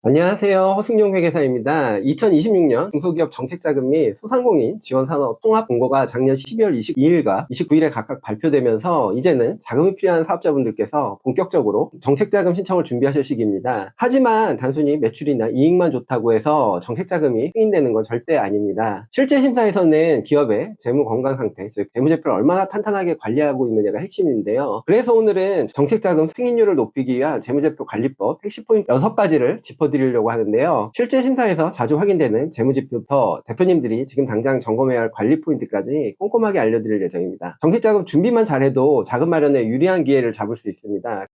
안녕하세요. 허승용 회계사입니다. 2026년 중소기업 정책자금 및 소상공인 지원산업 통합공고가 작년 12월 22일과 29일에 각각 발표되면서 이제는 자금이 필요한 사업자분들께서 본격적으로 정책자금 신청을 준비하실 시기입니다. 하지만 단순히 매출이나 이익만 좋다고 해서 정책자금이 승인되는 건 절대 아닙니다. 실제 심사에서는 기업의 재무 건강 상태, 즉 재무제표를 얼마나 탄탄하게 관리하고 있느냐가 핵심인데요. 그래서 오늘은 정책자금 승인율을 높이기 위한 재무제표 관리법 핵심 포인트 6가지를 짚어드리려고 하는데요. 실제 심사에서 자주 확인되는 재무지표부터 대표님들이 지금 당장 점검해야 할 관리 포인트까지 꼼꼼하게 알려드릴 예정입니다. 정책자금 준비만 잘해도 자금 마련에 유리한 기회를 잡을 수 있습니다.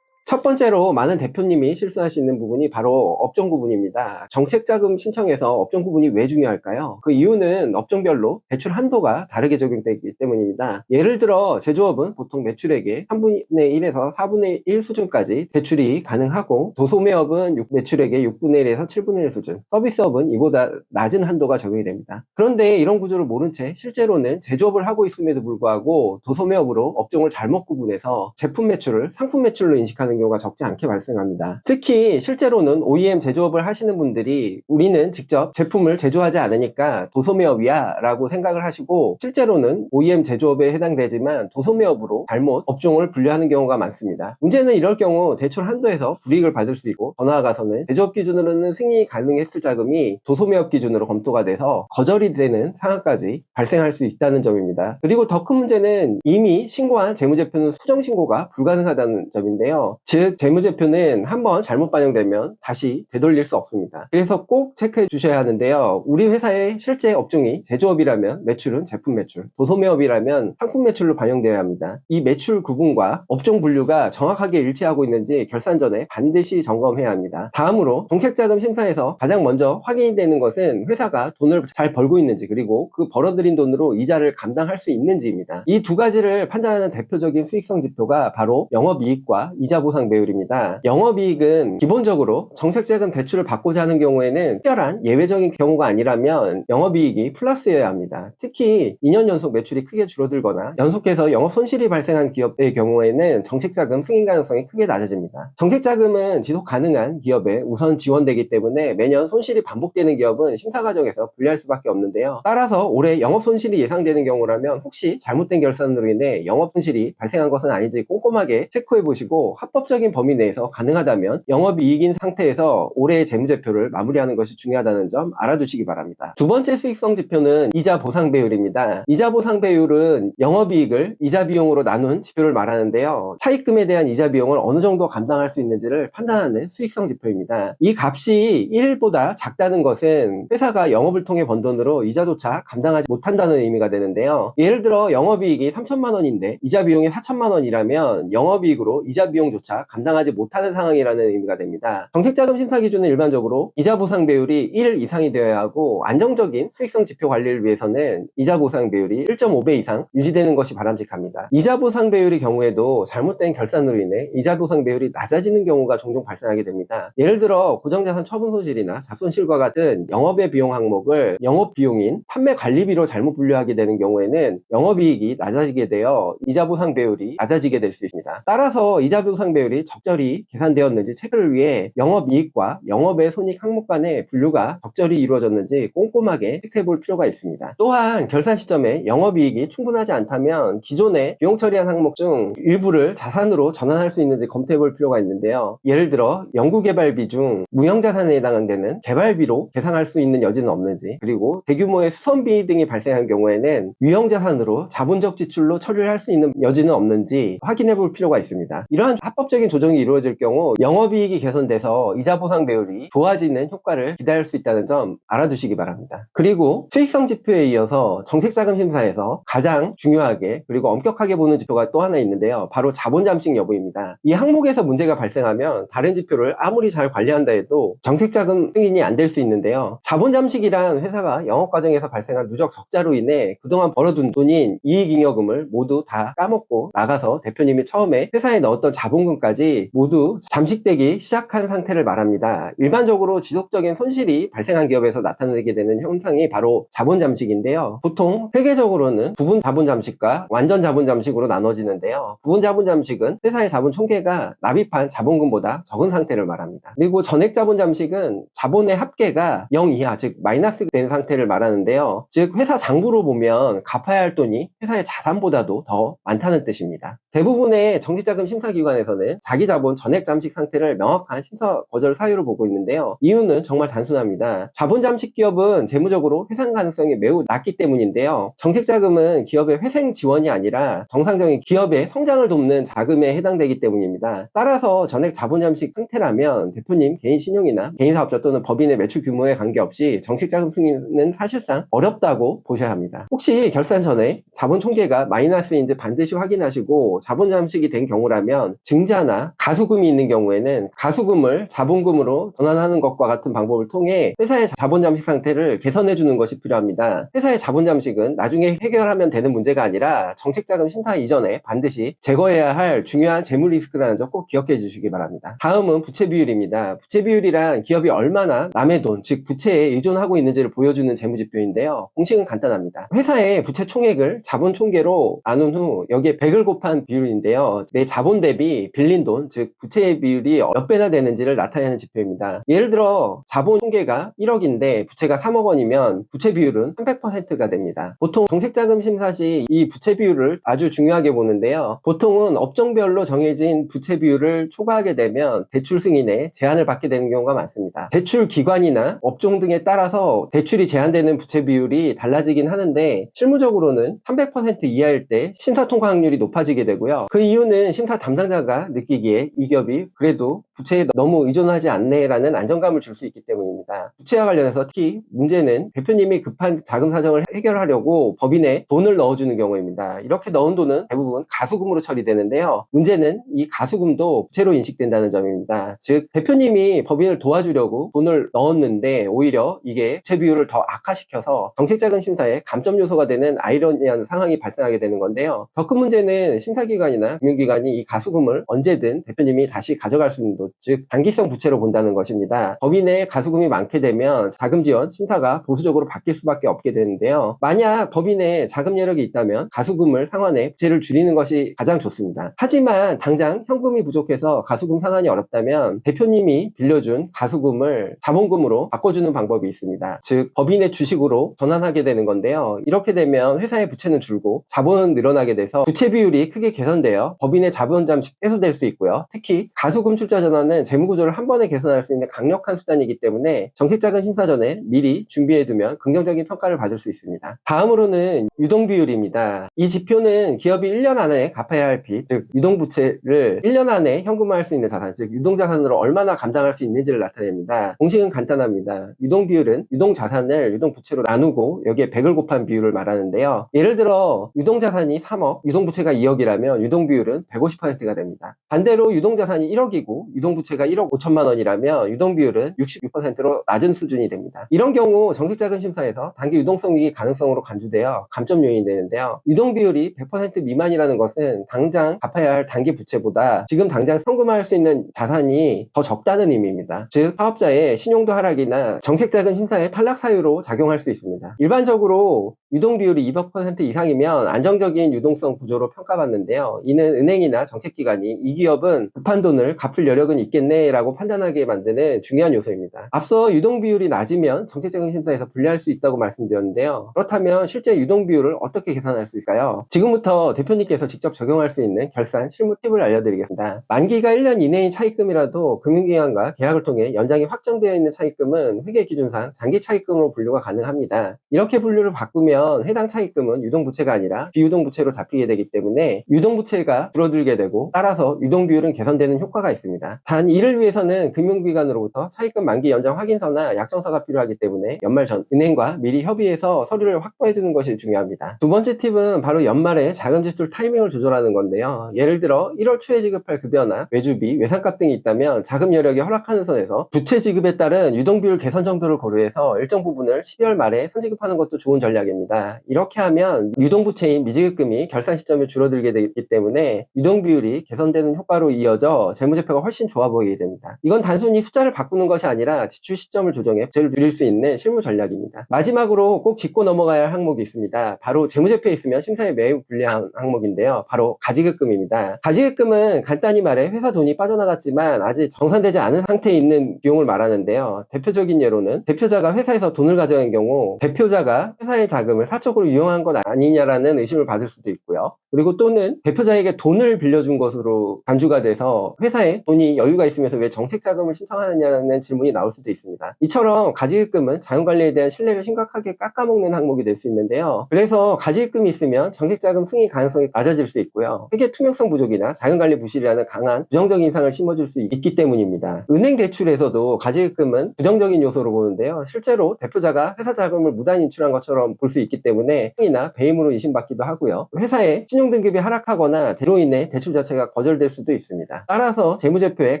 첫 번째로 많은 대표님이 실수하시는 부분이 바로 업종 구분입니다. 정책자금 신청에서 업종 구분이 왜 중요할까요? 그 이유는 업종별로 대출 한도가 다르게 적용되기 때문입니다. 예를 들어 제조업은 보통 매출액의 3분의 1에서 4분의 1 수준까지 대출이 가능하고, 도소매업은 매출액의 6분의 1에서 7분의 1 수준, 서비스업은 이보다 낮은 한도가 적용이 됩니다. 그런데 이런 구조를 모른 채 실제로는 제조업을 하고 있음에도 불구하고 도소매업으로 업종을 잘못 구분해서 제품 매출을 상품 매출로 인식하는 경우가 적지 않게 발생합니다. 특히 실제로는 OEM 제조업을 하시는 분들이 우리는 직접 제품을 제조하지 않으니까 도소매업이야 라고 생각을 하시고, 실제로는 OEM 제조업에 해당되지만 도소매업으로 잘못 업종을 분류하는 경우가 많습니다. 문제는 이럴 경우 대출 한도에서 불이익을 받을 수 있고, 더 나아가서는 제조업 기준으로는 승인이 가능했을 자금이 도소매업 기준으로 검토가 돼서 거절이 되는 상황까지 발생할 수 있다는 점입니다. 그리고 더 큰 문제는 이미 신고한 재무제표는 수정신고가 불가능하다는 점인데요. 즉 재무제표는 한번 잘못 반영되면 다시 되돌릴 수 없습니다. 그래서 꼭 체크해 주셔야 하는데요. 우리 회사의 실제 업종이 제조업이라면 매출은 제품 매출, 도소매업이라면 상품 매출로 반영되어야 합니다. 이 매출 구분과 업종 분류가 정확하게 일치하고 있는지 결산 전에 반드시 점검해야 합니다. 다음으로 정책자금 심사에서 가장 먼저 확인이 되는 것은 회사가 돈을 잘 벌고 있는지, 그리고 그 벌어들인 돈으로 이자를 감당할 수 있는지입니다. 이 두 가지를 판단하는 대표적인 수익성 지표가 바로 영업이익과 이자 보상 배율입니다. 영업이익은 기본적으로 정책자금 대출을 받고자 하는 경우에는 특별한 예외적인 경우가 아니라면 영업이익이 플러스여야 합니다. 특히 2년 연속 매출이 크게 줄어들거나 연속해서 영업 손실이 발생한 기업의 경우에는 정책자금 승인 가능성이 크게 낮아집니다. 정책자금은 지속 가능한 기업에 우선 지원되기 때문에 매년 손실이 반복되는 기업은 심사 과정에서 분리할 수밖에 없는데요. 따라서 올해 영업 손실이 예상되는 경우라면 혹시 잘못된 결산으로 인해 영업 손실이 발생한 것은 아닌지 꼼꼼하게 체크해 보시고, 합법적인 범위 내에서 가능하다면 영업이익인 상태에서 올해의 재무제표를 마무리하는 것이 중요하다는 점 알아두시기 바랍니다. 두 번째 수익성 지표는 이자 보상 배율입니다. 이자 보상 배율은 영업이익을 이자 비용으로 나눈 지표를 말하는데요. 차입금에 대한 이자 비용을 어느 정도 감당할 수 있는지를 판단하는 수익성 지표입니다. 이 값이 1보다 작다는 것은 회사가 영업을 통해 번 돈으로 이자조차 감당하지 못한다는 의미가 되는데요. 예를 들어 영업이익이 3천만 원인데 이자 비용이 4천만 원이라면 영업이익으로 이자 비용조차 감당하지 못하는 상황이라는 의미가 됩니다. 정책자금 심사 기준은 일반적으로 이자 보상 배율이 1 이상이 되어야 하고, 안정적인 수익성 지표 관리를 위해서는 이자 보상 배율이 1.5배 이상 유지되는 것이 바람직합니다. 이자 보상 배율의 경우에도 잘못된 결산으로 인해 이자 보상 배율이 낮아지는 경우가 종종 발생하게 됩니다. 예를 들어 고정자산 처분 손실이나 잡손실과 같은 영업의 비용 항목을 영업 비용인 판매 관리비로 잘못 분류하게 되는 경우에는 영업이익이 낮아지게 되어 이자 보상 배율이 낮아지게 될 수 있습니다. 따라서 이자 보상 배율이 적절히 계산되었는지 체크를 위해 영업이익과 영업의 손익 항목 간의 분류가 적절히 이루어졌는지 꼼꼼하게 체크해 볼 필요가 있습니다. 또한 결산 시점에 영업이익이 충분하지 않다면 기존에 비용 처리한 항목 중 일부를 자산으로 전환할 수 있는지 검토해 볼 필요가 있는데요. 예를 들어 연구개발비 중 무형자산에 해당되는 개발비로 계산할 수 있는 여지는 없는지, 그리고 대규모의 수선비 등이 발생한 경우에는 유형자산으로 자본적 지출로 처리를 할 수 있는 여지는 없는지 확인해 볼 필요가 있습니다. 이러한 합법적인 조정이 이루어질 경우 영업이익이 개선돼서 이자 보상 배율이 좋아지는 효과를 기대할 수 있다는 점 알아두시기 바랍니다. 그리고 수익성 지표에 이어서 정책자금 심사에서 가장 중요하게 그리고 엄격하게 보는 지표가 또 하나 있는데요. 바로 자본 잠식 여부입니다. 이 항목에서 문제가 발생하면 다른 지표를 아무리 잘 관리한다 해도 정책자금 승인이 안 될 수 있는데요. 자본 잠식이란 회사가 영업 과정에서 발생한 누적 적자로 인해 그동안 벌어둔 돈인 이익잉여금을 모두 다 까먹고 나가서 대표님이 처음에 회사에 넣었던 자본금까지 자본까지 모두 잠식되기 시작한 상태를 말합니다. 일반적으로 지속적인 손실이 발생한 기업에서 나타나게 되는 현상이 바로 자본 잠식인데요. 보통 회계적으로는 부분 자본 잠식과 완전 자본 잠식으로 나눠지는데요. 부분 자본 잠식은 회사의 자본 총계가 납입한 자본금보다 적은 상태를 말합니다. 그리고 전액 자본 잠식은 자본의 합계가 0 이하, 즉 마이너스 된 상태를 말하는데요. 즉 회사 장부로 보면 갚아야 할 돈이 회사의 자산보다도 더 많다는 뜻입니다. 대부분의 정식자금 심사기관에서는 자기 자본 전액 잠식 상태를 명확한 심사 거절 사유로 보고 있는데요. 이유는 정말 단순합니다. 자본 잠식 기업은 재무적으로 회상 가능성이 매우 낮기 때문인데요. 정책자금은 기업의 회생 지원이 아니라 정상적인 기업의 성장을 돕는 자금에 해당되기 때문입니다. 따라서 전액 자본 잠식 상태라면 대표님 개인 신용이나 개인 사업자 또는 법인의 매출 규모에 관계없이 정책자금 승인은 사실상 어렵다고 보셔야 합니다. 혹시 결산 전에 자본 총계가 마이너스인지 반드시 확인하시고 자본 잠식이 된 경우라면 증자나 가수금이 있는 경우에는 가수금을 자본금으로 전환하는 것과 같은 방법을 통해 회사의 자본 잠식 상태를 개선해 주는 것이 필요합니다. 회사의 자본 잠식은 나중에 해결하면 되는 문제가 아니라 정책자금 심사 이전에 반드시 제거해야 할 중요한 재무 리스크라는 점 꼭 기억해 주시기 바랍니다. 다음은 부채 비율입니다. 부채 비율이란 기업이 얼마나 남의 돈, 즉 부채에 의존하고 있는지를 보여주는 재무 지표인데요. 공식은 간단합니다. 회사의 부채 총액을 자본 총계로 나눈 후 여기에 100을 곱한 비율인데요. 내 자본 대비 빌린 돈, 즉 부채의 비율이 몇 배나 되는지를 나타내는 지표입니다. 예를 들어 자본 총계가 1억인데 부채가 3억 원이면 부채 비율은 300%가 됩니다. 보통 정책자금 심사 시 이 부채 비율을 아주 중요하게 보는데요. 보통은 업종별로 정해진 부채 비율을 초과하게 되면 대출 승인에 제한을 받게 되는 경우가 많습니다. 대출 기관이나 업종 등에 따라서 대출이 제한되는 부채 비율이 달라지긴 하는데 실무적으로는 300% 이하일 때 심사 통과 확률이 높아지게 되고요. 그 이유는 심사 담당자가 느끼기에 이 기업이 그래도 부채에 너무 의존하지 않네라는 안정감을 줄 수 있기 때문입니다. 부채와 관련해서 특히 문제는 대표님이 급한 자금 사정을 해결하려고 법인에 돈을 넣어주는 경우입니다. 이렇게 넣은 돈은 대부분 가수금으로 처리되는데요. 문제는 이 가수금도 부채로 인식된다는 점입니다. 즉 대표님이 법인을 도와주려고 돈을 넣었는데 오히려 이게 부채 비율을 더 악화시켜서 정책자금 심사에 감점 요소가 되는 아이러니한 상황이 발생하게 되는 건데요. 더 큰 문제는 심사기관이나 금융기관이 이 가수금을 언제든 대표님이 다시 가져갈 수 있는 돈, 즉 단기성 부채로 본다는 것입니다. 법인에 가수금이 많게 되면 자금지원 심사가 보수적으로 바뀔 수밖에 없게 되는데요. 만약 법인에 자금 여력이 있다면 가수금을 상환해 부채를 줄이는 것이 가장 좋습니다. 하지만 당장 현금이 부족해서 가수금 상환이 어렵다면 대표님이 빌려준 가수금을 자본금으로 바꿔주는 방법이 있습니다. 즉 법인의 주식으로 전환하게 되는 건데요. 이렇게 되면 회사의 부채는 줄고 자본은 늘어나게 돼서 부채 비율이 크게 개선되어 법인의 자본 잠식 해소될 수 있고요. 특히 가수금 출자 전환은 재무구조를 한 번에 개선할 수 있는 강력한 수단이기 때문에 정책자금 심사 전에 미리 준비해두면 긍정적인 평가를 받을 수 있습니다. 다음으로는 유동비율입니다. 이 지표는 기업이 1년 안에 갚아야 할 빚, 즉 유동부채를 1년 안에 현금화할 수 있는 자산, 즉 유동자산으로 얼마나 감당할 수 있는지를 나타냅니다. 공식은 간단합니다. 유동비율은 유동자산을 유동부채로 나누고 여기에 100을 곱한 비율을 말하는데요. 예를 들어 유동자산이 3억, 유동부채가 2억이라면 유동비율은 150%가 됩니다. 반대로 유동자산이 1억이고 유동부채가 1억 5천만 원이라면 유동비율은 66%로 낮은 수준이 됩니다. 이런 경우 정책자금 심사에서 단기 유동성 위기 가능성으로 간주되어 감점 요인이 되는데요. 유동비율이 100% 미만이라는 것은 당장 갚아야 할 단기 부채보다 지금 당장 현금화할 수 있는 자산이 더 적다는 의미입니다. 즉 사업자의 신용도 하락이나 정책자금 심사의 탈락 사유로 작용할 수 있습니다. 일반적으로 유동비율이 200% 이상이면 안정적인 유동성 구조로 평가받는데요. 이는 은행이나 정책기관이 이 기업은 급한 돈을 갚을 여력은 있겠네라고 판단하게 만드는 중요한 요소입니다. 앞서 유동비율이 낮으면 정책자금 심사에서 불리할 수 있다고 말씀드렸는데요. 그렇다면 실제 유동비율을 어떻게 계산할 수 있을까요? 지금부터 대표님께서 직접 적용할 수 있는 결산 실무 팁을 알려드리겠습니다. 만기가 1년 이내인 차입금이라도 금융기관과 계약을 통해 연장이 확정되어 있는 차입금은 회계기준상 장기 차입금으로 분류가 가능합니다. 이렇게 분류를 바꾸면 해당 차입금은 유동부채가 아니라 비유동부채로 잡히게 되기 때문에 유동부채가 줄어들게 되고 따라서 유동비율은 개선되는 효과가 있습니다. 단 이를 위해서는 금융기관으로부터 차입금 만기 연장 확인서나 약정서가 필요하기 때문에 연말 전 은행과 미리 협의해서 서류를 확보해 두는 것이 중요합니다. 두 번째 팁은 바로 연말에 자금 지출 타이밍을 조절하는 건데요. 예를 들어 1월 초에 지급할 급여나 외주비, 외상값 등이 있다면 자금 여력이 허락하는 선에서 부채 지급에 따른 유동비율 개선 정도를 고려해서 일정 부분을 12월 말에 선지급하는 것도 좋은 전략입니다. 이렇게 하면 유동부채인 미지급금이 결산 시점에 줄어들게 되기 때문에 유동비율이 개선되는 되는 효과로 이어져 재무제표가 훨씬 좋아 보이게 됩니다. 이건 단순히 숫자를 바꾸는 것이 아니라 지출 시점을 조정해 부채를 줄일 수 있는 실무 전략입니다. 마지막으로 꼭 짚고 넘어가야 할 항목이 있습니다. 바로 재무제표에 있으면 심사에 매우 불리한 항목인데요. 바로 가지급금입니다. 가지급금은 간단히 말해 회사 돈이 빠져나갔지만 아직 정산되지 않은 상태에 있는 비용을 말하는데요. 대표적인 예로는 대표자가 회사에서 돈을 가져간 경우 대표자가 회사의 자금을 사적으로 이용한 것 아니냐라는 의심을 받을 수도 있고요. 그리고 또는 대표자에게 돈을 빌려준 것으로 간주가 돼서 회사에 돈이 여유가 있으면서 왜 정책자금을 신청하느냐는 질문이 나올 수도 있습니다. 이처럼 가지급금은 자금관리에 대한 신뢰를 심각하게 깎아먹는 항목이 될 수 있는데요. 그래서 가지급금이 있으면 정책자금 승인 가능성이 낮아질 수 있고요. 회계 투명성 부족이나 자금관리 부실이라는 강한 부정적인 인상을 심어줄 수 있기 때문입니다. 은행 대출에서도 가지급금은 부정적인 요소로 보는데요. 실제로 대표자가 회사 자금을 무단 인출한 것처럼 볼 수 있기 때문에 이나 배임으로 의심받기도 하고요. 회사의 신용등급이 하락하거나 이로 인해 대출 자체가 거절될 수도 있습니다. 따라서 재무제표에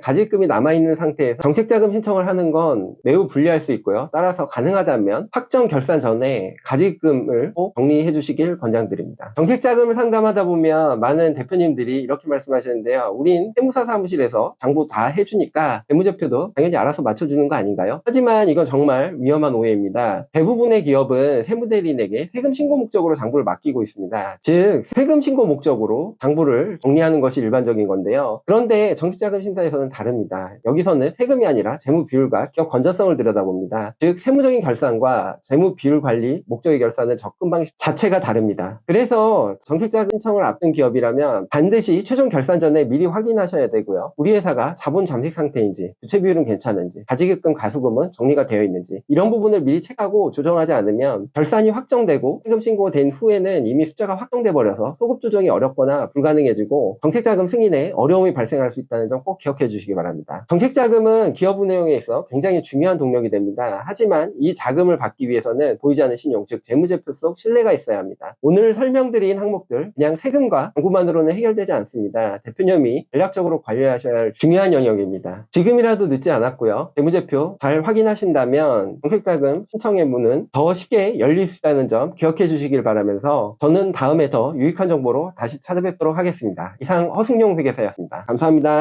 가지급금이 남아있는 상태에서 정책자금 신청을 하는 건 매우 불리할 수 있고요. 따라서 가능하다면 확정 결산 전에 가지급금을 꼭 정리해 주시길 권장드립니다. 정책자금을 상담하다 보면 많은 대표님들이 이렇게 말씀하시는데요. 우린 세무사 사무실에서 장부 다 해주니까 재무제표도 당연히 알아서 맞춰주는 거 아닌가요? 하지만 이건 정말 위험한 오해입니다. 대부분의 기업은 세무대리인에게 세금 신고 목적으로 장부를 맡기고 있습니다. 즉 세금 신고 목적으로 장부를 정리하는 것이 일반적인 건데요. 그런데 정책자금 심사에서는 다릅니다. 여기서는 세금이 아니라 재무 비율과 기업 건전성을 들여다봅니다. 즉 세무적인 결산과 재무 비율 관리, 목적의 결산은 접근 방식 자체가 다릅니다. 그래서 정책자금 신청을 앞둔 기업이라면 반드시 최종 결산 전에 미리 확인하셔야 되고요. 우리 회사가 자본 잠식 상태인지, 부채 비율은 괜찮은지, 가지급금 가수금은 정리가 되어 있는지 이런 부분을 미리 체크하고 조정하지 않으면 결산이 확정되고 세금 신고된 후에는 이미 숫자가 확정돼 버려서 소급 조정이 어렵거나 불가능해지고 정책자금 승인에 어려움이 발생할 수 있다는 점 꼭 기억해 주시기 바랍니다. 정책자금은 기업 운영에 있어 굉장히 중요한 동력이 됩니다. 하지만 이 자금을 받기 위해서는 보이지 않는 신용, 즉 재무제표 속 신뢰가 있어야 합니다. 오늘 설명드린 항목들 그냥 세금과 광고만으로는 해결되지 않습니다. 대표님이 전략적으로 관리하셔야 할 중요한 영역입니다. 지금이라도 늦지 않았고요. 재무제표 잘 확인하신다면 정책자금 신청의 문은 더 쉽게 열릴 수 있다는 점 기억해 주시길 바라면서 저는 다음에 더 유익한 정보로 다시 찾아뵙도록 하겠습니다. 이상 허승용 회계사였습니다. 감사합니다.